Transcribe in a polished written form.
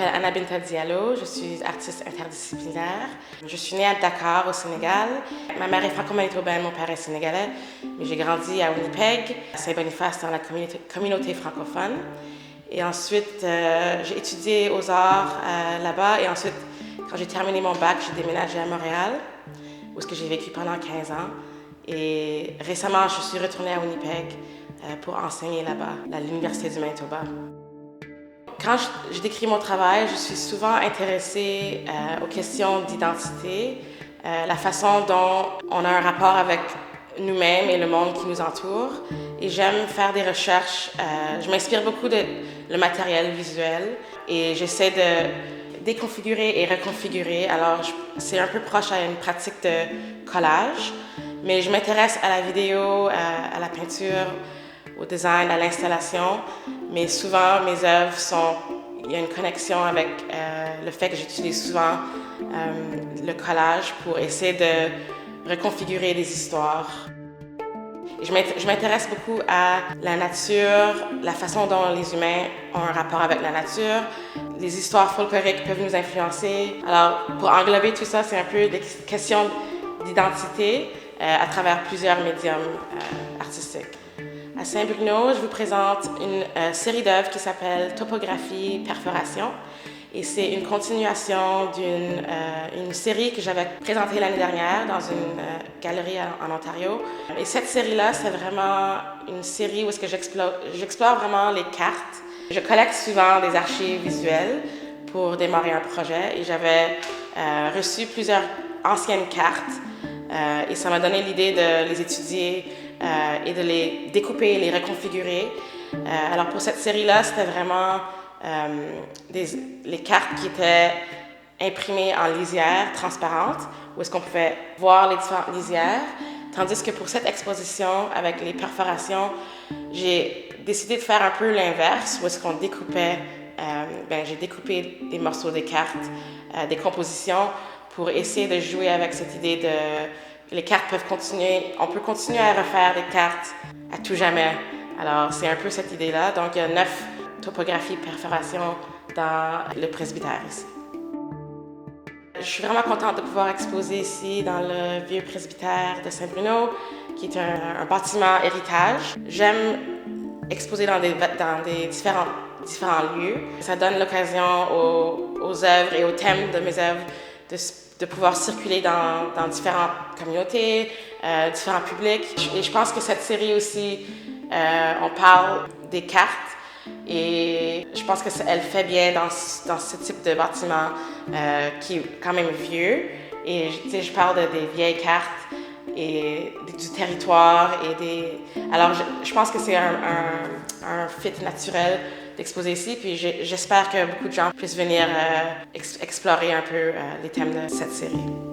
m'appelle Anna Binta Diallo, je suis artiste interdisciplinaire. Je suis née à Dakar, au Sénégal. Ma mère est franco-manitobaine, mon père est sénégalais, mais j'ai grandi à Winnipeg, à Saint-Boniface, dans la communauté francophone. Et ensuite, j'ai étudié aux arts là-bas. Et ensuite, quand j'ai terminé mon bac, j'ai déménagé à Montréal, où j'ai vécu pendant 15 ans. Et récemment, je suis retournée à Winnipeg pour enseigner là-bas, à l'Université du Manitoba. Quand je décris mon travail, je suis souvent intéressée aux questions d'identité, la façon dont on a un rapport avec nous-mêmes et le monde qui nous entoure. Et j'aime faire des recherches. Je m'inspire beaucoup de le matériel visuel et j'essaie de déconfigurer et reconfigurer. Alors, c'est un peu proche à une pratique de collage, mais je m'intéresse à la vidéo, à la peinture, au design, à l'installation, mais souvent mes œuvres il y a une connexion avec le fait que j'utilise souvent le collage pour essayer de reconfigurer des histoires. Je m'intéresse beaucoup à la nature, la façon dont les humains ont un rapport avec la nature. Les histoires folkloriques peuvent nous influencer. Alors, pour englober tout ça, c'est un peu des questions d'identité à travers plusieurs médiums artistiques. À Saint-Bruno, je vous présente une série d'œuvres qui s'appelle Topographie Perforation. Et c'est une continuation d'une série que j'avais présentée l'année dernière dans une galerie en Ontario. Et cette série-là, c'est vraiment une série où est-ce que j'explore vraiment les cartes. Je collecte souvent des archives visuelles pour démarrer un projet et j'avais reçu plusieurs anciennes cartes et ça m'a donné l'idée de les étudier et de les découper et les reconfigurer. Alors pour cette série-là, c'était vraiment les cartes qui étaient imprimées en lisière transparente, où est-ce qu'on pouvait voir les différentes lisières. Tandis que pour cette exposition, avec les perforations, j'ai décidé de faire un peu l'inverse, où est-ce qu'on découpait, j'ai découpé des morceaux des cartes, des compositions, pour essayer de jouer avec cette idée de les cartes peuvent continuer, on peut continuer à refaire des cartes à tout jamais. Alors c'est un peu cette idée-là. Donc il y a 9 topographies perforation dans le presbytère ici. Je suis vraiment contente de pouvoir exposer ici dans le vieux presbytère de Saint-Bruno, qui est un bâtiment héritage. J'aime exposer dans des différents lieux. Ça donne l'occasion aux œuvres et aux thèmes de mes œuvres de pouvoir circuler dans différentes communautés, différents publics. Et je pense que cette série aussi, on parle des cartes et je pense qu'elle fait bien dans ce type de bâtiment qui est quand même vieux. Et je parle des vieilles cartes et du territoire. Alors je pense que c'est un fit naturel d'exposer ici, puis j'espère que beaucoup de gens puissent venir explorer un peu les thèmes de cette série.